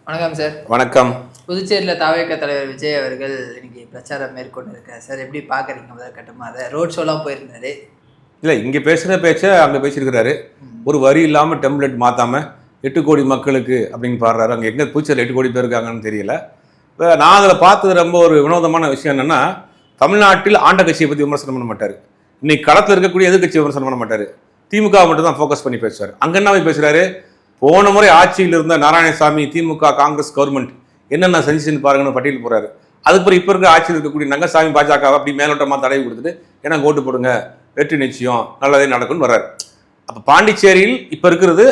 வணக்கம் சார். வணக்கம். புதுச்சேரியில் தாவேக தலைவர் விஜய் அவர்கள் இன்னைக்கு பிரச்சாரம் மேற்கொண்டு இருக்கார் சார். எப்படி பார்க்குறீங்க? முதல் கட்டமாக அதை ரோட் ஷோலாம் போயிருந்தாரு. இல்லை, இங்கே பேசுகிற பேச்சை அங்கே பேசியிருக்கிறாரு. ஒரு வரி இல்லாமல் டெம்ப்ளேட் மாற்றாமல் 8 கோடி மக்களுக்கு அப்படின்னு பாடுறாரு. அங்கே எங்கே புதுச்சேரியில் 8 கோடி பேர் இருக்காங்கன்னு தெரியல. இப்போ நான் அதில் பார்த்தது ரொம்ப ஒரு வினோதமான விஷயம் என்னென்னா, தமிழ்நாட்டில் ஆண்ட கட்சியை பற்றி விமர்சனம் பண்ண மாட்டார். இன்னைக்கு களத்தில் இருக்கக்கூடிய எதிர்கட்சியை விமர்சனம் பண்ண மாட்டார். திமுக மட்டும் தான் ஃபோக்கஸ் பண்ணி பேசுவார். அங்கே என்ன போய் பேசுகிறாரு? போன முறை ஆட்சியில் இருந்த நாராயணசாமி, திமுக, காங்கிரஸ் கவர்மெண்ட் என்னென்ன செஞ்சுன்னு பாருங்கன்னு பட்டியல் போறாரு. அதுக்கு பிறகு இப்போ இருக்க ஆட்சியில் இருக்கக்கூடிய ரங்கசாமி, பாஜக அப்படி மேலோட்டமாக தடவி கொடுத்துட்டு எனக்கு ஓட்டு போடுங்க, வெற்றி நிச்சயம், நல்லதே நடக்கும்னு வர்றாரு. அப்போ பாண்டிச்சேரியில் இப்போ இருக்கிறது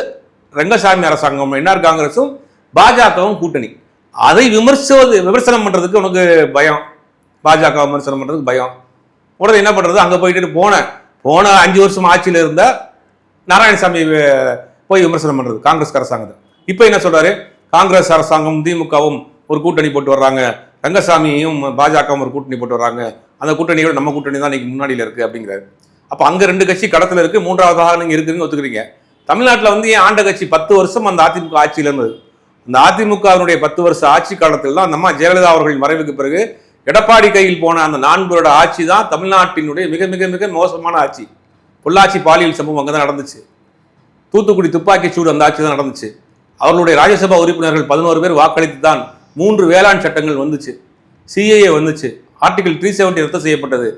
ரங்கசாமி அரசாங்கம், என்ஆர் காங்கிரஸும் பாஜகவும் கூட்டணி. அதை விமர்சனம் பண்ணுறதுக்கு உனக்கு பயம், பாஜக விமர்சனம் பண்ணுறதுக்கு பயம். உடனே என்ன பண்ணுறது? அங்கே போயிட்டு போன 5 வருஷம் ஆட்சியில் இருந்த நாராயணசாமி போய் விமர்சனம் பண்ணுறது காங்கிரஸ் அரசாங்கத்தை. இப்போ என்ன சொல்றாரு? காங்கிரஸ் அரசாங்கம் திமுகவும் ஒரு கூட்டணி போட்டு வர்றாங்க, ரங்கசாமியும் பாஜகவும் ஒரு கூட்டணி போட்டு வர்றாங்க, அந்த கூட்டணியோட நம்ம கூட்டணி தான் இன்னைக்கு முன்னாடியில் இருக்கு அப்படிங்கிறாரு. அப்போ அங்கே 2 கட்சி கடத்தில் இருக்கு, 3வதாக நீங்க இருக்குன்னு ஒத்துக்கிறீங்க. தமிழ்நாட்டில் ஏன் ஆண்ட கட்சி 10 வருஷம் அந்த அதிமுக ஆட்சியில் இருந்தது. அந்த அதிமுகவினுடைய 10 வருஷ ஆட்சி காலத்தில் தான் நம்ம ஜெயலலிதா அவர்களின் மறைவுக்கு பிறகு எடப்பாடி கையில் போன அந்த 4 வருட ஆட்சி தான் தமிழ்நாட்டினுடைய மிக மிக மிக மோசமான ஆட்சி. பொள்ளாச்சி பாலியல் சம்பவம் அங்கே தான் நடந்துச்சு. தூத்துக்குடி துப்பாக்கி சூடு அந்த ஆட்சி தான் நடந்துச்சு. அவர்களுடைய ராஜ்யசபா உறுப்பினர்கள் 11 பேர் வாக்களித்து தான் 3 வேளாண் சட்டங்கள் வந்துச்சு, சிஏஏ வந்துச்சு, ஆர்டிகல் 370 ரத்து செய்யப்பட்டது,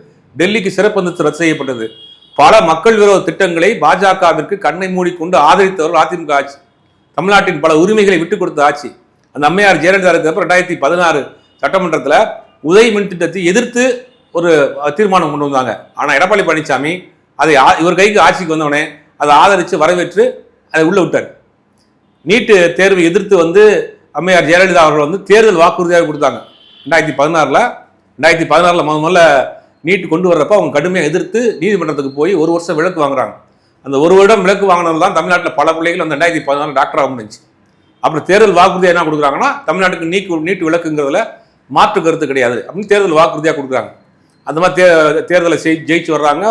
டெல்லிக்கு சிறப்பு அந்தஸ்து ரத்து செய்யப்பட்டது. பல மக்கள் விரோத திட்டங்களை பாஜகவிற்கு கண்ணை மூடிக்கொண்டு ஆதரித்தவர்கள் அதிமுக ஆட்சி. தமிழ்நாட்டின் பல உரிமைகளை விட்டுக் கொடுத்த ஆட்சி. அந்த அம்மையார் ஜெயலலிதா இருக்கிறப்ப 2016 சட்டமன்றத்தில் உதய் மின் திட்டத்தை எதிர்த்து ஒரு தீர்மானம் கொண்டு வந்தாங்க. ஆனால் எடப்பாடி பழனிசாமி அதை இவர் கைக்கு ஆட்சிக்கு வந்தவனே அதை ஆதரித்து வரவேற்று அதை உள்ள விட்டார். நீட்டு தேர்வை எதிர்த்து அம்மையார் ஜெயலலிதா அவர்கள் தேர்தல் வாக்குறுதியாக கொடுத்தாங்க. 2016 முதல்ல நீட்டு கொண்டு வர்றப்ப அவங்க கடுமையாக எதிர்த்து நீதிமன்றத்துக்கு போய் 1 வருஷம் விலக்கு வாங்குறாங்க. அந்த 1 வருடம் விலக்கு வாங்கினது தான் தமிழ்நாட்டில் பல பிள்ளைகள் அந்த 2016 டாக்டர் ஆக முடிஞ்சு. அப்புறம் தேர்தல் வாக்குறுதியாக என்ன கொடுக்குறாங்கன்னா, தமிழ்நாட்டுக்கு நீட்டு விலக்குங்கிறதுல மாற்று கருத்து கிடையாது அப்படின்னு தேர்தல் வாக்குறுதியாக கொடுக்குறாங்க. அந்த மாதிரி தேர்தலை ஜெயிச்சு வர்றாங்க.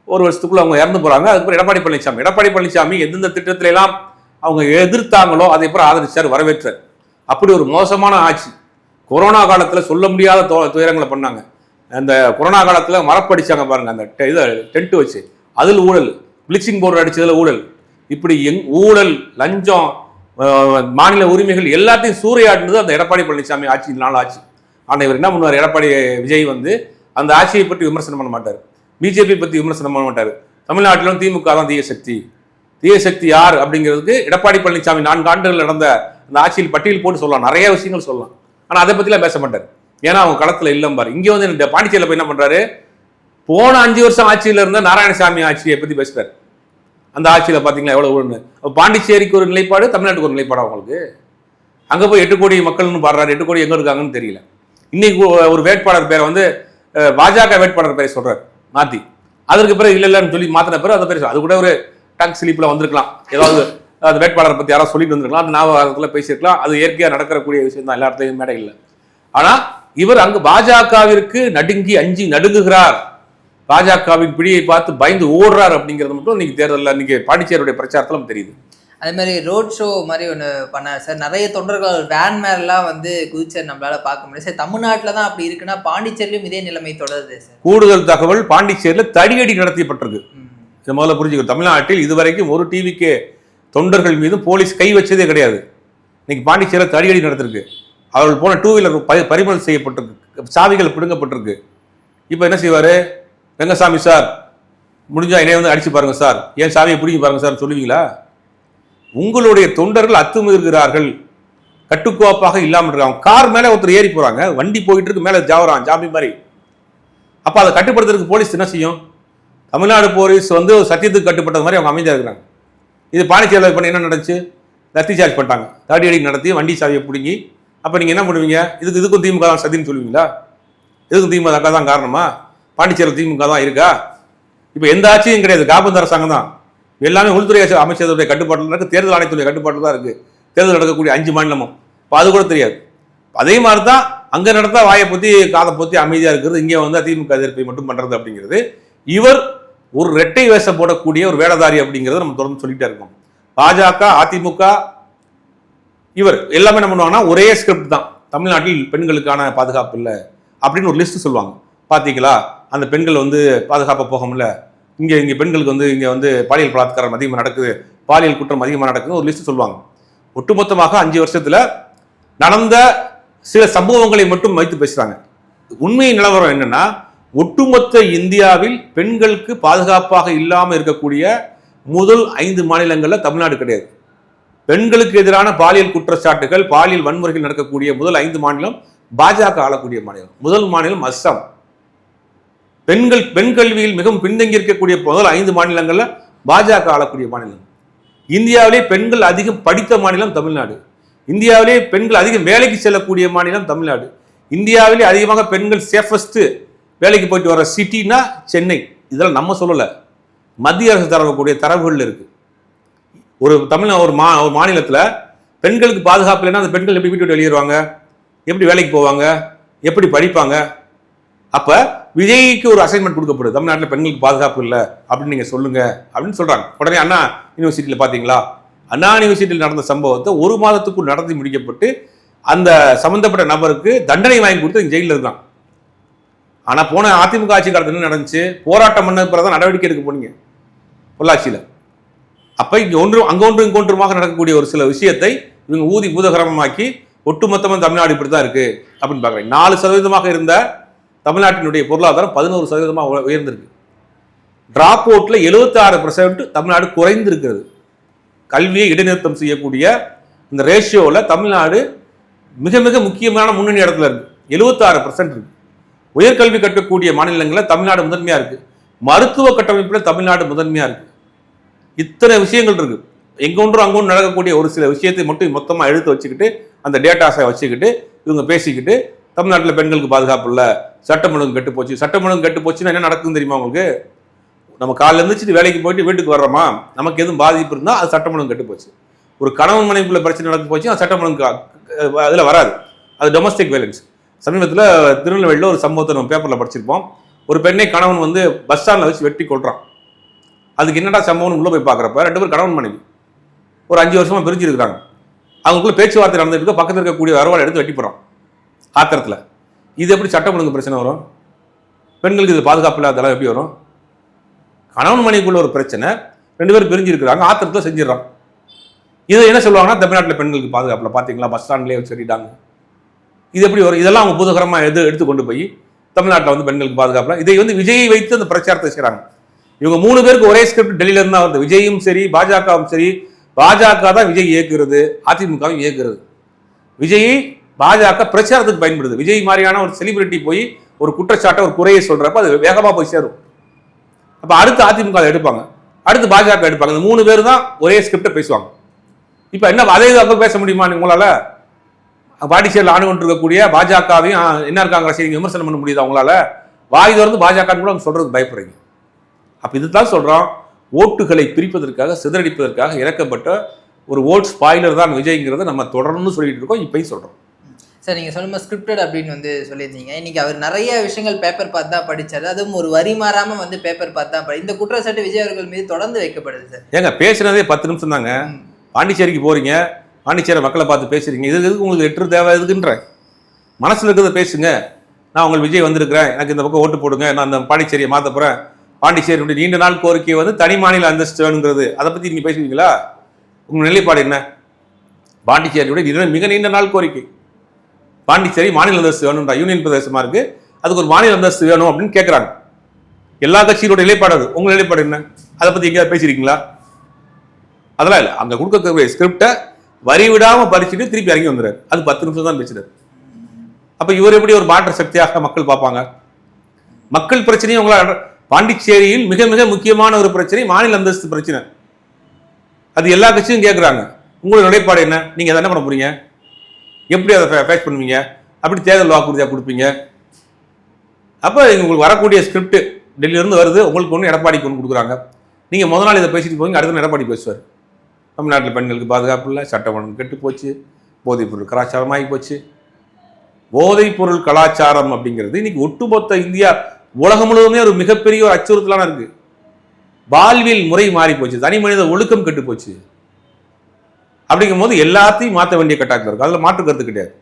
ஒரு வருஷத்துக்குள்ள அவங்க இறந்து போறாங்க. அதுக்கப்புறம் எடப்பாடி பழனிசாமி எந்தெந்த திட்டத்தில எல்லாம் அவங்க எதிர்த்தாங்களோ அதை அப்புறம் ஆதரிச்சார், வரவேற்றார். அப்படி ஒரு மோசமான ஆட்சி. கொரோனா காலத்தில் சொல்ல முடியாத துயரங்களை பண்ணாங்க. அந்த கொரோனா காலத்தில் மரப்படிச்சாங்க பாருங்க, அந்த டென்ட் வச்சு அதில் ஊழல், பிளீச்சிங் பவுடர் அடிச்சதுல ஊழல், இப்படி ஊழல், லஞ்சம், மாநில உரிமைகள் எல்லாத்தையும் சூறையாடுனது அந்த எடப்பாடி பழனிசாமி ஆட்சி, 4 ஆட்சி. ஆனால் இவர் என்ன பண்ணுவார்? எடப்பாடி விஜய் அந்த ஆட்சியை பற்றி விமர்சனம் பண்ண மாட்டார், பிஜேபி பற்றி விமர்சனம் பண்ண மாட்டார். தமிழ்நாட்டிலும் திமுக தான் தீய சக்தி யார் அப்படிங்கிறதுக்கு எடப்பாடி பழனிசாமி 4 ஆண்டுகள் நடந்த அந்த ஆட்சியில் பட்டியல் போட்டு சொல்லலாம், நிறைய விஷயங்கள் சொல்லலாம். ஆனால் அதை பற்றிலாம் பேச மாட்டார். ஏன்னா அவங்க களத்தில் இல்லம்பார். இங்கே பாண்டிச்சேரியில் போய் என்ன பண்ணுறாரு? போன 5 வருஷம் ஆட்சியில் இருந்த நாராயணசாமி ஆட்சியை பற்றி பேசுகிறார். அந்த ஆட்சியில் பார்த்தீங்களா எவ்வளோ ஊழல்னு. பாண்டிச்சேரிக்கு ஒரு நிலைப்பாடு, தமிழ்நாட்டுக்கு ஒரு நிலைப்பாடு. அவங்களுக்கு அங்கே போய் 8 கோடி மக்கள்னு பாடுறாரு. 8 கோடி எங்கே இருக்காங்கன்னு தெரியல. இன்னைக்கு ஒரு வேட்பாளர் பேரை பாஜக வேட்பாளர் பேரை சொல்றாரு மாத்தி. அதற்கு பிறகு இல்லைன்னு சொல்லி மாத்தின பிறகு அதை பேர் அது கூட ஒரு டங் ஸ்லிப்ல வந்திருக்கலாம். ஏதாவது அந்த வேட்பாளரை பத்தி யாராவது சொல்லிட்டு வந்திருக்கலாம், அந்த ஞாபகத்துல பேசியிருக்கலாம். அது இயற்கையா நடக்கக்கூடிய விஷயம் தான், எல்லா இடத்துலையும் மேடை இல்லை. ஆனா இவர் அங்கு பாஜகவிற்கு நடுங்கி அஞ்சி நடுங்குகிறார், பாஜகவின் பிடியை பார்த்து பயந்து ஓடுறார் அப்படிங்கிறது மட்டும் இன்னைக்கு தேர்தலில் இன்னைக்கு பாண்டிச்சேரியுடைய பிரச்சாரத்திலும் தெரியுது. அதே மாதிரி ரோட் ஷோ மாதிரி ஒன்று பண்ணார் சார். நிறைய தொண்டர்கள் வேன் மேலாம் குதிச்சார், நம்மளால பார்க்க முடியாது சார். தமிழ்நாட்டில் தான் அப்படி இருக்குன்னா பாண்டிச்சேரியிலும் இதே நிலைமை தொடருது சார். கூடுதல் தகவல், பாண்டிச்சேரியில் தடியடி நடத்தப்பட்டிருக்கு. இதை முதல்ல புரிஞ்சுக்கணும். தமிழ்நாட்டில் இதுவரைக்கும் ஒரு டிவிக்கு தொண்டர்கள் மீது போலீஸ் கை வச்சதே கிடையாது. இன்னைக்கு பாண்டிச்சேரியில் தடியடி நடத்திருக்கு. அவர்கள் போன 2 வீலர் பறிமுதல் செய்யப்பட்டிருக்கு, சாவிகள் பிடுங்கப்பட்டிருக்கு. இப்போ என்ன செய்வார்? ரங்கசாமி சார் முடிஞ்சா என்னைய அடிச்சு பாருங்க சார், ஏன் சாவியை பிடிங்கி பாருங்க சார் சொல்லுவீங்களா? உங்களுடைய தொண்டர்கள் அத்துமீறுகிறார்கள், கட்டுக்கோப்பாக இல்லாமல் இருக்காங்க. கார் மேலே ஒருத்தர் ஏறி போறாங்க, வண்டி போயிட்டு இருக்கு, மேலே ஜாவறான் ஜாமி மாதிரி. அப்போ அதை கட்டுப்படுத்துறதுக்கு போலீஸ் என்ன செய்யும்? தமிழ்நாடு போலீஸ் சத்தியத்துக்கு கட்டுப்பட்டது மாதிரி அவங்க அமைதியாக இருக்கிறாங்க. இது பாண்டிச்சேரியில் பண்ணி என்ன நடந்துச்சு? லத்தி சார்ஜ் பண்ணிட்டாங்க, தடியடி நடத்தி வண்டி சாவியை பிடுங்கி. அப்போ நீங்கள் என்ன பண்ணுவீங்க? இதுக்கும் திமுக தான் சதின்னு சொல்லுவீங்களா? இதுக்கும் திமுக தான் காரணமா? பாண்டிச்சேரியில் திமுக தான் இருக்கா? இப்போ எந்த ஆட்சியும் கிடையாது, காபந்து அரசாங்கம் தான். எல்லாமே உள்துறை அமைச்சருடைய கட்டுப்பாட்டில் இருக்கு, தேர்தல் ஆணையத்துடைய கட்டுப்பாட்டில் தான் இருக்கு. தேர்தல் நடக்கக்கூடிய 5 மாநிலமும். இப்போ அது கூட தெரியாது. அதே மாதிரி தான் அங்கே நடந்தா வாயை பற்றி காதை பற்றி அமைதியாக இருக்கிறது, இங்கே திமுக எதிர்ப்பை மட்டும் பண்ணுறது அப்படிங்கிறது. இவர் ஒரு இரட்டை வேஷம் போடக்கூடிய ஒரு வேடதாரி அப்படிங்கிறத நம்ம தொடர்ந்து சொல்லிட்டே இருக்கோம். பாஜக, அதிமுக இவர் எல்லாமே என்ன பண்ணுவாங்கன்னா ஒரே ஸ்கிரிப்ட் தான், தமிழ்நாட்டில் பெண்களுக்கான பாதுகாப்பு இல்லை அப்படின்னு ஒரு லிஸ்ட் சொல்லுவாங்க. பார்த்தீங்களா, அந்த பெண்கள் வந்து பாதுகாப்பாக போக முடியல, இங்கே பெண்களுக்கு வந்து இங்கே வந்து பாலியல் பலாத்காரம் அதிகமாக நடக்குது, பாலியல் குற்றம் அதிகமாக நடக்குது ஒரு லிஸ்ட் சொல்லுவாங்க. ஒட்டுமொத்தமாக 5 வருஷத்துல நடந்த சில சம்பவங்களை மட்டும் வைத்து பேசுறாங்க. உண்மை நிலவரம் என்னன்னா, ஒட்டுமொத்த இந்தியாவில் பெண்களுக்கு பாதுகாப்பாக இல்லாமல் இருக்கக்கூடிய முதல் 5 மாநிலங்கள்ல தமிழ்நாடு கிடையாது. பெண்களுக்கு எதிரான பாலியல் குற்றச்சாட்டுகள், பாலியல் வன்முறைகள் நடக்கக்கூடிய முதல் 5 மாநிலம் பாஜக ஆளக்கூடிய மாநிலம். முதல் மாநிலம் அஸ்ஸாம். பெண் கல்வியில் மிகவும் பின்தங்கி இருக்கக்கூடிய முதல் 5 மாநிலங்கள்ல பாஜக ஆளக்கூடிய மாநிலம். இந்தியாவிலே பெண்கள் அதிகம் படித்த மாநிலம் தமிழ்நாடு. இந்தியாவிலே பெண்கள் அதிகம் வேலைக்கு செல்லக்கூடிய மாநிலம் தமிழ்நாடு. இந்தியாவிலே அதிகமாக பெண்கள் சேஃபஸ்ட் வேலைக்கு போயிட்டு வர சிட்டினா சென்னை. இதெல்லாம் நம்ம சொல்லல, மத்திய அரசு தரக்கூடிய தரவுகள் இருக்கு. ஒரு ஒரு மாநிலத்துல பெண்களுக்கு பாதுகாப்பு இல்லைன்னா அந்த பெண்கள் எப்படி வீட்டு விட்டு வெளியேறுவாங்க, எப்படி வேலைக்கு போவாங்க, எப்படி படிப்பாங்க? அப்ப விஜய்க்கு ஒரு அசைன்மெண்ட் கொடுக்கப்படுது, தமிழ்நாட்டில் பெண்களுக்கு பாதுகாப்பு இல்லை அப்படின்னு நீங்க சொல்லுங்க அப்படின்னு சொல்றாங்க. உடனே அண்ணா யூனிவர்சிட்டியில பாத்தீங்களா, அண்ணா யூனிவர்சிட்டியில் நடந்த சம்பவத்தை 1 மாதத்துக்குள் நடத்தி முடிக்கப்பட்டு அந்த சம்பந்தப்பட்ட நபருக்கு தண்டனை வாங்கி கொடுத்து ஜெயிலில் இருக்கான். ஆனா போன அதிமுக ஆட்சி காலத்துல என்ன நடந்துச்சு, போராட்டம் பண்ண பிறகு நடவடிக்கை எடுக்க போனீங்க பொள்ளாச்சியில. அப்ப இங்க இங்க ஒன்றுமாக நடக்கக்கூடிய ஒரு சில விஷயத்தை இவங்க ஊதி பூதகரமாக்கி ஒட்டுமொத்தமா தமிழ்நாடு இப்படிதான் இருக்கு அப்படின்னு பாக்குறேன். 4% இருந்த தமிழ்நாட்டினுடைய பொருளாதாரம் 11% உயர்ந்திருக்கு. டிராப் அவுட்ல 76% தமிழ்நாடு குறைந்திருக்கிறது. கல்வியை இடைநிறுத்தம் செய்யக்கூடிய இந்த ரேஷியோல தமிழ்நாடு மிக மிக முக்கியமான முன்னணி இடத்துல இருக்கு. 76% இருக்கு. உயர்கல்வி கட்டக்கூடிய மாநிலங்களில் தமிழ்நாடு முதன்மையா இருக்கு. மருத்துவ கட்டமைப்புல தமிழ்நாடு முதன்மையா இருக்கு. இத்தனை விஷயங்கள் இருக்கு. எங்கொன்றும் அங்கொன்று நடக்கக்கூடிய ஒரு சில விஷயத்தை மட்டும் மொத்தமா எடுத்து வச்சுக்கிட்டு அந்த டேட்டாஸை வச்சுக்கிட்டு இவங்க பேசிக்கிட்டு தமிழ்நாட்டில் பெண்களுக்கு பாதுகாப்பு இல்லை, சட்டம் ஒழுங்கு கெட்டு போச்சு. சட்டம் ஒழுங்கு கெட்டு போச்சுன்னா என்ன நடக்குதுன்னு தெரியுமா உங்களுக்கு? நம்ம காலைல இருந்துச்சு வேலைக்கு போயிட்டு வீட்டுக்கு வர்றோமா, நமக்கு எதுவும் பாதிப்பு இருந்தால் அது சட்டம் ஒழுங்கு கெட்டு போச்சு. ஒரு கணவன் மனைவிக்குள்ள பிரச்சனை நடக்க போச்சு, அது சட்டம் ஒழுங்கு அதில் வராது, அது டொமஸ்டிக் வயலன்ஸ். சமீபத்தில் திருநெல்வேலியில் ஒரு சம்பவத்தை நம்ம பேப்பரில் படிச்சிருப்போம். ஒரு பெண்ணை கணவன் வந்து பஸ் ஸ்டாண்டில் வச்சு வெட்டி கொள்றான். அதுக்கு என்னடா சம்பவம்னு உள்ள போய் பார்க்குறப்ப 2 பேர் கணவன் மனைவி ஒரு 5 வருஷமா பிரிஞ்சிருக்கிறாங்க. அவங்களுக்குள்ள பேச்சுவார்த்தை நடந்துட்டு பக்கத்தில் இருக்கக்கூடிய வரவாளை எடுத்து வெட்டி போகிறான் ஆத்திரத்தில். இது எப்படி சட்டம் ஒழுங்கு பிரச்சனை வரும்? பெண்களுக்கு இது பாதுகாப்பு இல்லாததெல்லாம் எப்படி வரும்? கணவன் மனைவிக்குள்ள ஒரு பிரச்சனை, 2 பேரும் பிரிஞ்சிருக்கிறாங்க, ஆத்திரத்தில் செஞ்சிடறான். இதை என்ன சொல்லுவாங்கன்னா, தமிழ்நாட்டில் பெண்களுக்கு பாதுகாப்புல பார்த்தீங்களா, பஸ் ஸ்டாண்ட்லேயே வச்சுட்டாங்க. இது எப்படி வரும்? இதெல்லாம் அவங்க பூதகரமாக எடுத்து கொண்டு போய் தமிழ்நாட்டில் வந்து பெண்களுக்கு பாதுகாப்புல இதை வந்து விஜயை வைத்து அந்த பிரச்சாரத்தை செய்கிறாங்க. இவங்க 3 பேருக்கு ஒரே ஸ்கிரிப்ட் டெல்லியில இருந்தா வருது. விஜயும் சரி, பாஜகவும் சரி. பாஜக தான் விஜய் இயக்குறது, அதிமுகவும் இயக்குறது. விஜயை பாஜக பிரச்சாரத்துக்கு பயன்படுது. விஜய் மாதிரியான ஒரு செலிபிரிட்டி போய் ஒரு குற்றச்சாட்டை ஒரு குறையை சொல்றப்ப அது வேகமா போய் சேரும். அப்ப அடுத்து அதிமுக எடுப்பாங்க, அடுத்து பாஜக எடுப்பாங்க. இந்த 3 பேர் தான் ஒரே ஸ்கிரிப்டை பேசுவாங்க. இப்ப என்ன அதே அப்ப பேச முடியுமா உங்களால? பாண்டிச்சேரியில் ஆண்டு கொண்டு இருக்கக்கூடிய பாஜகவையும் என்ன காங்கிரஸ் விமர்சனம் பண்ண முடியுது அவங்களால? வாய் திறந்து பாஜக கூட அவங்க சொல்றதுக்கு பயப்படுறீங்க. அப்ப இதுதான் சொல்றோம், ஓட்டுகளை பிரிப்பதற்காக சிதறடிப்பதற்காக இறக்கப்பட்ட ஒரு ஓட் ஸ்பாயிலர் தான் விஜய்ங்கிறத நம்ம தொடர்ந்து சொல்லிட்டு இருக்கோம், இப்பயும் சொல்றோம். சார், நீங்கள் சொல்லும்போது ஸ்கிரிப்டட் அப்படின்னு வந்து சொல்லியிருந்தீங்க. இன்னைக்கு அவர் நிறைய விஷயங்கள் பேப்பர் பார்த்து தான் படித்தார், அதுவும் ஒரு வரி மாறாமல் வந்து பேப்பர் பார்த்து தான் இந்த குற்றச்சாட்டு விஜய் அவர்கள் மீது தொடர்ந்து வைக்கப்படுது சார். ஏங்க பேசுனதே 10 நிமிஷம் தாங்க. பாண்டிச்சேரிக்கு போறீங்க, பாண்டிச்சேரி மக்களை பார்த்து பேசுறீங்க, இது எதுக்கு உங்களுக்கு லெட்டர் தேவை? எதுக்குன்ற மனசுல இருக்கிறத பேசுங்க. நான் உங்களுக்கு விஜய் வந்திருக்கிறேன், எனக்கு இந்த பக்கம் ஓட்டு போடுங்க, நான் அந்த பாண்டிச்சேரியை மாற்ற போறேன், பாண்டிச்சேரியுடைய நீண்ட நாள் கோரிக்கை வந்து தனி மாநில அந்தஸ்து வேணுங்கிறது, அதை பத்தி நீங்க பேசுவீங்களா? உங்க நிலைப்பாடு என்ன? பாண்டிச்சேரியுடைய மிக நீண்ட நாள் கோரிக்கை பாண்டிச்சேரி மாநில அந்தஸ்து வேணும்டா, யூனியன் பிரதேசமா இருக்கு, அதுக்கு ஒரு மாநில அந்தஸ்து வேணும் அப்படின்னு கேட்கிறாங்க. எல்லா கட்சியோட நிலைப்பாடு அது. உங்க நிலைப்பாடு என்ன? அதை பத்தி எங்கேயாவது பேசிருக்கீங்களா? அதெல்லாம் இல்லை. அங்க கொடுக்கக்கூடிய ஸ்கிரிப்டை வரி விடாம பறிச்சுட்டு திருப்பி இறங்கி வந்துறாரு. அது 10 நிமிஷம் தான் பேசுறாரு. அப்ப இவர் எப்படி ஒரு மாற்ற சக்தியாக மக்கள் பார்ப்பாங்க? மக்கள் பிரச்சனையும் உங்களால் பாண்டிச்சேரியில் மிக மிக முக்கியமான ஒரு பிரச்சனை மாநில அந்தஸ்து பிரச்சனை. அது எல்லா கட்சியும் கேட்குறாங்க. உங்களோட நிலைப்பாடு என்ன? நீங்க என்ன பண்ண போறீங்க? எப்படி அதை ஃபேஸ் பண்ணுவீங்க? அப்படி தேர்தல் வாக்குறுதியாக கொடுப்பீங்க? அப்போ உங்களுக்கு வரக்கூடிய ஸ்கிரிப்ட் டெல்லியிலிருந்து வருது, உங்களுக்கு ஒன்று எடப்பாடிக்கு ஒன்று கொடுக்குறாங்க. நீங்கள் முதல் நாள் இதை பேசிட்டு போவீங்க, அடுத்த நாள் எடப்பாடி பேசுவார். தமிழ்நாட்டில் பெண்களுக்கு பாதுகாப்பு இல்லை, சட்டம் ஒழுங்கு கெட்டு போச்சு, போதைப்பொருள் கலாச்சாரம் ஆகி போச்சு. போதைப்பொருள் கலாச்சாரம் அப்படிங்கிறது இன்னைக்கு ஒட்டுமொத்த இந்தியா உலகம் முழுவதுமே ஒரு மிகப்பெரிய ஒரு அச்சுறுத்தலான இருக்கு. வாழ்வியல் முறை மாறி போச்சு, தனி மனித ஒழுக்கம் கெட்டு போச்சு. அப்படிங்கும் போது எல்லாத்தையும் மாற்ற வேண்டிய கட்டாயத்தில் இருக்கும். அதில் மாற்று கருத்து கிடையாது.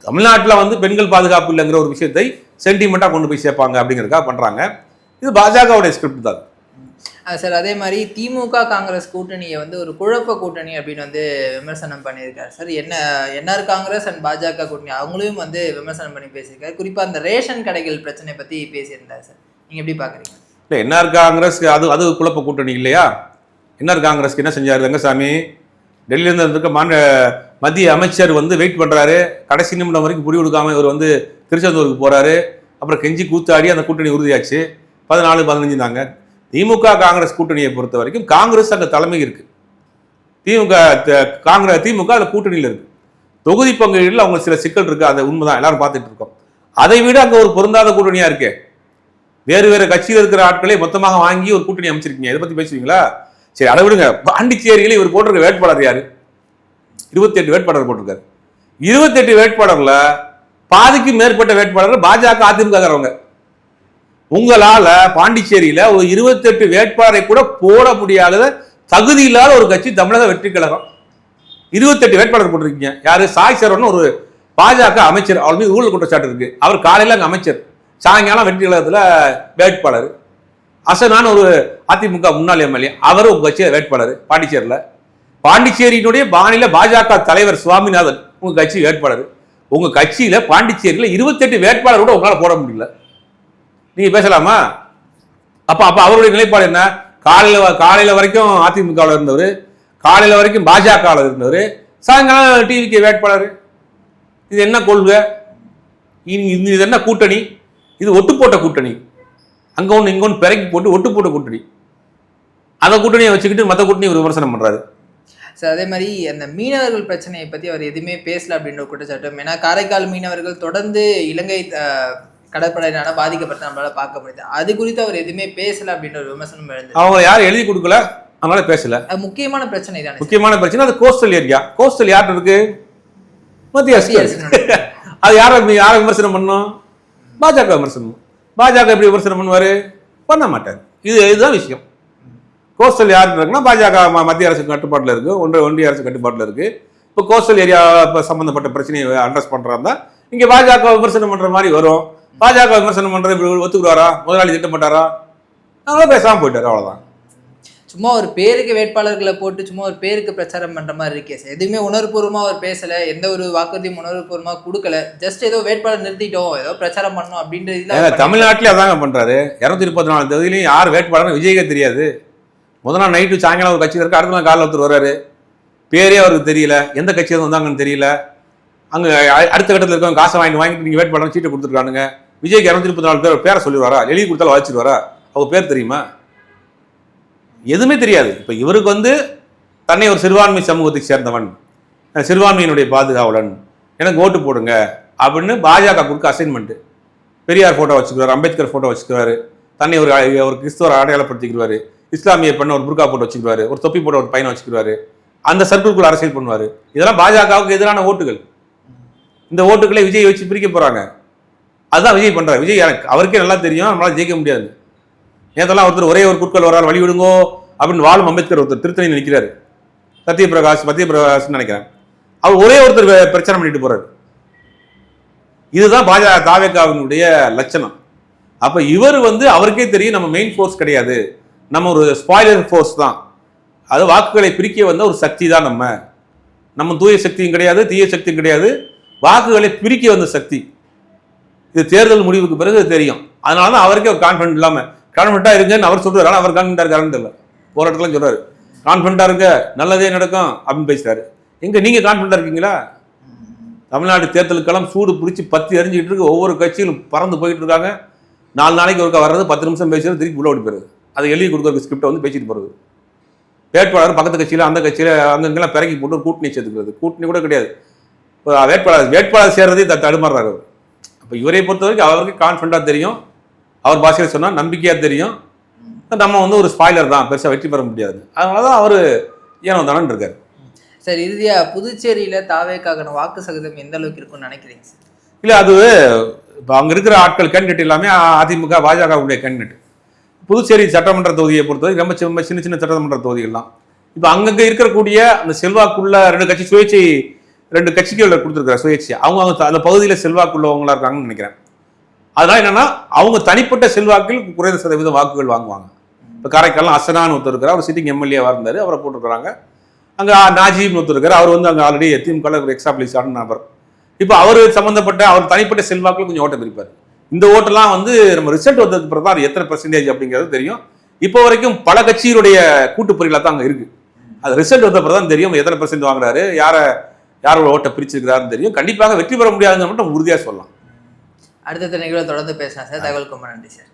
தமிழ்நாட்டில் வந்து பெண்கள் பாதுகாப்பு இல்லைங்கிற ஒரு விஷயத்தை சென்டிமெண்ட்டாக கொண்டு போய் சேர்ப்பாங்க அப்படிங்கிறதுக்காக பண்ணுறாங்க. இது பாஜகவுடைய ஸ்கிரிப்ட் தான். சார் அதே மாதிரி திமுக காங்கிரஸ் கூட்டணியை வந்து ஒரு குழப்ப கூட்டணி அப்படின்னு வந்து விமர்சனம் பண்ணியிருக்காரு சார். என்ஆர் காங்கிரஸ் அண்ட் பாஜக கூட்டணி அவங்களையும் வந்து விமர்சனம் பண்ணி பேசியிருக்காரு. குறிப்பாக அந்த ரேஷன் கடைகள் பிரச்சனை பற்றி பேசியிருந்தார் சார். நீங்கள் எப்படி பார்க்குறீங்க? இல்லை, என்ஆர் காங்கிரஸ் அது குழப்ப கூட்டணி இல்லையா? என்ஆர் காங்கிரஸ்க்கு என்ன செஞ்சார் ரங்கசாமி? டெல்லியிலேருந்து இருக்க மத்திய அமைச்சர் வந்து வெயிட் பண்ணுறாரு. கடைசி நிமிடம் வரைக்கும் முடிவு கொடுக்காம இவர் வந்து திருச்செந்தூருக்கு போகிறாரு. அப்புறம் கெஞ்சி கூத்தாடி அந்த கூட்டணி உறுதியாச்சு. 14-15 தாங்க. திமுக காங்கிரஸ் கூட்டணியை பொறுத்த வரைக்கும் காங்கிரஸ் அங்கே தலைமை இருக்கு. திமுக அதில் கூட்டணியில் இருக்கு. தொகுதி பங்கீடுல அவங்க சில சிக்கல் இருக்கு. அதை உண்மைதான், எல்லாரும் பார்த்துட்டு இருக்கோம். அதை விட அங்கே ஒரு பொருந்தாத கூட்டணியா இருக்கே. வேறு கட்சியில் இருக்கிற ஆட்களை மொத்தமாக வாங்கி ஒரு கூட்டணி அமைச்சிருக்கீங்க. இதை பத்தி பேசுவீங்களா? சரி, அதை விடுங்க. பாண்டிச்சேரியில் இவர் போட்டிருக்க வேட்பாளர் யாரு? 28 வேட்பாளர் போட்டிருக்காரு. 28 வேட்பாளர்ல பாதிக்கு மேற்பட்ட வேட்பாளர்கள் பாஜக அதிமுக. உங்களால பாண்டிச்சேரியில ஒரு 28 வேட்பாளரை கூட போட முடியாத தகுதி இல்லாத ஒரு கட்சி தமிழக வெற்றி கழகம். 28 வேட்பாளர் போட்டிருக்கீங்க. யாரு? சாய் சரவணன் ஒரு பாஜக அமைச்சர். அவர் மீது ஊழல் குற்றச்சாட்டு இருக்கு. அவர் காலையில அங்க அமைச்சர், சாயங்காலம் வெற்றி கழகத்துல வேட்பாளர். அசனான ஒரு அதிமுக முன்னாள் எம்எல்ஏ, அவர் உங்க கட்சி வேட்பாளர் பாண்டிச்சேரியில. பாண்டிச்சேரியினுடைய மாநில பாஜக தலைவர் சுவாமிநாதன் உங்க கட்சி வேட்பாளர். உங்க கட்சியில பாண்டிச்சேரியில 28 வேட்பாளர் கூட உங்களால போட முடியல. நீங்க பேசலாமா? அப்ப அவருடைய நிலைப்பாடு என்ன? காலையில வரைக்கும் அதிமுக இருந்தவர், காலையில வரைக்கும் பாஜக இருந்தவர், சாயங்காலம் டிவிக்கு வேட்பாளர். இது என்ன கொள்கை? இது என்ன கூட்டணி? இது ஒட்டு போட்ட கூட்டணி. அங்க ஒண்ணு இங்க ஒண்ணு பிறக்கி போட்டு ஒட்டு போட்ட கூட்டணி. அந்த கூட்டணியை வச்சுக்கிட்டு மற்ற கூட்டணி ஒரு விமர்சனம் பண்றாரு சார். அதே மாதிரி அந்த மீனவர்கள் பிரச்சனையை பத்தி அவர் எதுவுமே பேசல அப்படின்ற குற்றச்சாட்டும். ஏன்னா காரைக்கால் மீனவர்கள் தொடர்ந்து இலங்கை கடற்படையினால பாதிக்கப்பட்ட நம்மளால பார்க்க முடியுது. அது குறித்து அவர் எதுவுமே பேசல அப்படின்ற ஒரு விமர்சனம் எழுந்து. அவங்க யாரும் எழுதி கொடுக்கல, அதனால பேசல. முக்கியமான பிரச்சனை தான். முக்கியமான பிரச்சனை அது கோஸ்டல் ஏரியா. கோஸ்டல் யார்கிட்ட இருக்கு? மத்திய அரசு. அது யாரை விமர்சனம் பண்ணும்? பாஜக விமர்சனம். பாஜக எப்படி விமர்சனம் பண்ணுவாரு? பண்ண மாட்டார். இதுதான் விஷயம். கோஸ்டல் யாருக்கு இருக்குன்னா பாஜக மத்திய அரசு கட்டுப்பாட்டில் இருக்கு, ஒன்றிய அரசு கட்டுப்பாட்டில் இருக்கு. இப்போ கோஸ்டல் ஏரியா சம்பந்தப்பட்ட பிரச்சனையை அட்ரஸ் பண்றாங்க. இங்க பாஜக விமர்சனம் பண்ற மாதிரி வரும். பாஜக விமர்சனம் பண்றது ஒத்துக்குவாரா? முதலாளி திட்டப்பட்டாரா? அதனால பேசாம போயிட்டாரு, அவ்வளவுதான். சும்மா ஒரு பேருக்கு வேட்பாளர்களை போட்டு சும்மா ஒரு பேருக்கு பிரச்சாரம் பண்ற மாதிரி இருக்கே சார். எதுவுமே உணர்வுபூர்வமா அவர் பேசல, எந்த ஒரு வாக்குறுதியும் உணர்வுபூர்வமா கொடுக்கல. ஜஸ்ட் ஏதோ வேட்பாளர் நிறுத்திட்டோம், ஏதோ பிரச்சாரம் பண்ணோம் அப்படின்றது. தமிழ்நாட்டிலே அதாங்க பண்றாரு. 234 தொகுதியிலையும் யார் வேட்பாளர் விஜய்க்கே தெரியாது. முதல் நாள் நைட்டு சாயங்காலம் ஒரு கட்சியில் இருக்கு, அடுத்த நாள் காலையில் ஒருத்தர் வர்றாரு, பேரே அவருக்கு தெரியல, எந்த கட்சியில் வந்தாங்கன்னு தெரியல. அங்கே அடுத்த கட்டத்தில் இருக்கவங்க காசை வாங்கிட்டு நீங்கள் வேட்பாளர் சீட்டை கொடுத்துருக்கானுங்க. விஜய்க்கு 234 பேர் பேரை சொல்லிடுவாரா? எழுதி கொடுத்தாலும் வச்சுருவாரா? அவங்க பேர் தெரியுமா? எதுவுமே தெரியாது. இப்போ இவருக்கு வந்து தன்னை ஒரு சிறுபான்மை சமூகத்தை சேர்ந்தவன், சிறுபான்மையினுடைய பாதுகாவலன், எனக்கு ஓட்டு போடுங்க அப்படின்னு பாஜக கொடுக்க அசைன்மெண்ட்டு. பெரியார் ஃபோட்டோ வச்சுக்கிறாரு, அம்பேத்கர் ஃபோட்டோ வச்சுக்கிறாரு, தன்னை ஒரு கிறிஸ்தவரை அடையாளப்படுத்திக்கிறாரு, இஸ்லாமிய பெண்ணை ஒரு புர்கா போட்டு வச்சுக்கிறாரு, ஒரு தொப்பி போட்ட ஒரு பையனை வச்சுக்கிறாரு, அந்த சர்க்கிள்குள்ள அரசியல் பண்ணுவார். இதெல்லாம் பாஜகவுக்கு எதிரான ஓட்டுகள். இந்த ஓட்டுகளை விஜய் வச்சு பிரிக்க போறாங்க. அதுதான் விஜய் பண்றாரு. விஜய் அவருக்கே நல்லா தெரியும் நம்மளால ஜெயிக்க முடியாது. நேற்றெல்லாம் ஒருத்தர் ஒரே ஒரு குட்கள் வரால் வழி விடுங்கோ அப்படின்னு வாழும் அம்பேத்கர் ஒருத்தர் திருத்தணியில் நிற்கிறாரு. மத்திய பிரகாஷ் நினைக்கிறேன். அவர் ஒரே ஒருத்தர் பிரச்சனை பண்ணிட்டு போறாரு. இதுதான் பாஜக தாவேகாவினுடைய லட்சணம். அப்ப இவர் வந்து அவருக்கே தெரியும் நம்ம மெயின் ஃபோர்ஸ் கிடையாது, நம்ம ஒரு ஸ்பாயிலர் ஃபோர்ஸ் தான். அது வாக்குகளை பிரிக்க வந்த ஒரு சக்தி தான். நம்ம தூய சக்தியும் கிடையாது, தீய சக்தியும் கிடையாது, வாக்குகளை பிரிக்க வந்த சக்தி. இது தேர்தல் முடிவுக்கு பிறகு தெரியும். அதனால தான் அவருக்கே ஒரு கான்ஃபிடன்ட் இல்லாம கான்ஃபிடண்டா இருக்குன்னு அவர் சொல்றாரு. ஆனால் அவர் கான்ஃபிடண்டா இருக்காருன்னு தெரியல. போற இடத்துல சொல்றாரு கான்ஃபிடண்டா இருக்க, நல்லதே நடக்கும் அப்படின்னு பேசுறாரு. எங்க நீங்க கான்ஃபிடண்டா இருக்கீங்களா? தமிழ்நாடு தேர்தலுக்கெல்லாம் சூடு பிடிச்சி பத்தி எரிஞ்சுக்கிட்டு இருக்கு. ஒவ்வொரு கட்சியிலும் பறந்து போயிட்டு இருக்காங்க. 4 நாளைக்கு ஒருக்கா வர்றது, 10 நிமிஷம் பேசுறது, திருப்பி உள்ள ஓடி போயிருது. அதை எழுதி கொடுக்குற ஸ்கிரிப்டை வந்து பேசிட்டு போறது. வேட்பாளர் பக்கத்து கட்சியில அந்த கட்சியில அங்கெல்லாம் பிறக்கி போட்டு கூட்டணி சேர்த்துக்கிறது. கூட்டணி கூட கிடையாது, வேட்பாளர் சேர்றதே தடுமாறுறாரு. அப்போ இவரை பொறுத்த வரைக்கும் அவருக்கு கான்ஃபிடண்டா தெரியும், அவர் பாஷையில் சொன்னால் நம்பிக்கையா தெரியும், நம்ம வந்து ஒரு ஸ்பாயிலர் தான், பெருசாக வெற்றி பெற முடியாது. அதனாலதான் அவரு ஏனோ தானே இருக்காரு. சார் இறுதியா புதுச்சேரியில தாவேக்கான வாக்கு சதவீதம் எந்த அளவுக்கு இருக்கும்னு நினைக்கிறீங்க சார்? இல்லை, அது இப்போ அங்கே இருக்கிற ஆட்கள் கேண்டிடேட் எல்லாமே அதிமுக பாஜகவுடைய கேண்டிடேட். புதுச்சேரி சட்டமன்ற தொகுதியை பொறுத்தவரை ரொம்ப சின்ன சின்ன சட்டமன்ற தொகுதிகள் தான். இப்போ அங்கங்க இருக்கக்கூடிய அந்த செல்வாக்குள்ள ரெண்டு கட்சிகள் கொடுத்துருக்காரு சுயேட்சை. அவங்க அந்த பகுதியில் செல்வாக்குள்ளவங்களா இருக்காங்கன்னு நினைக்கிறேன். அதனால என்னன்னா அவங்க தனிப்பட்ட செல்வாக்கில் குறைந்த சதவீத வாக்குகள் வாங்குவாங்க. இப்போ காரைக்காலம் அசனான்னு ஒருத்தர் இருக்கிறார், அவர் சிட்டிங் எம்எல்ஏவா இருந்தார், அவரை போட்டிருக்கிறாங்க. அங்கே நாஜீப்னு ஒருத்தர் இருக்கார், அவர் வந்து அங்கே ஆல்ரெடி திமுக எக்ஸாம்பிளிஷான நபர். இப்போ அவர் சம்மந்தப்பட்ட அவர் தனிப்பட்ட செல்வாக்கில் கொஞ்சம் ஓட்டை பிரிப்பார். இந்த ஓட்டெல்லாம் வந்து நம்ம ரிசல்ட் வந்ததுக்கு பிறகு தான் அது எத்தனை பெர்சன்டேஜ் அப்படிங்கிறது தெரியும். இப்போ வரைக்கும் பல கட்சிகளுடைய கூட்டுப்பொறிகளாக தான் அங்கே இருக்கு. அது ரிசல்ட் வந்த பிறகு தான் தெரியும் எத்தனை பெர்சென்ட் வாங்குறாரு, யாரோட ஓட்டை பிரிச்சிருக்கிறாருன்னு தெரியும். கண்டிப்பாக வெற்றி பெற முடியாதுன்னு மட்டும் உறுதியாக சொல்லலாம். அடுத்த நிகழ்வை தொடர்ந்து பேசலாம் சார். தகவலுக்கு ரொம்ப நன்றி சார்.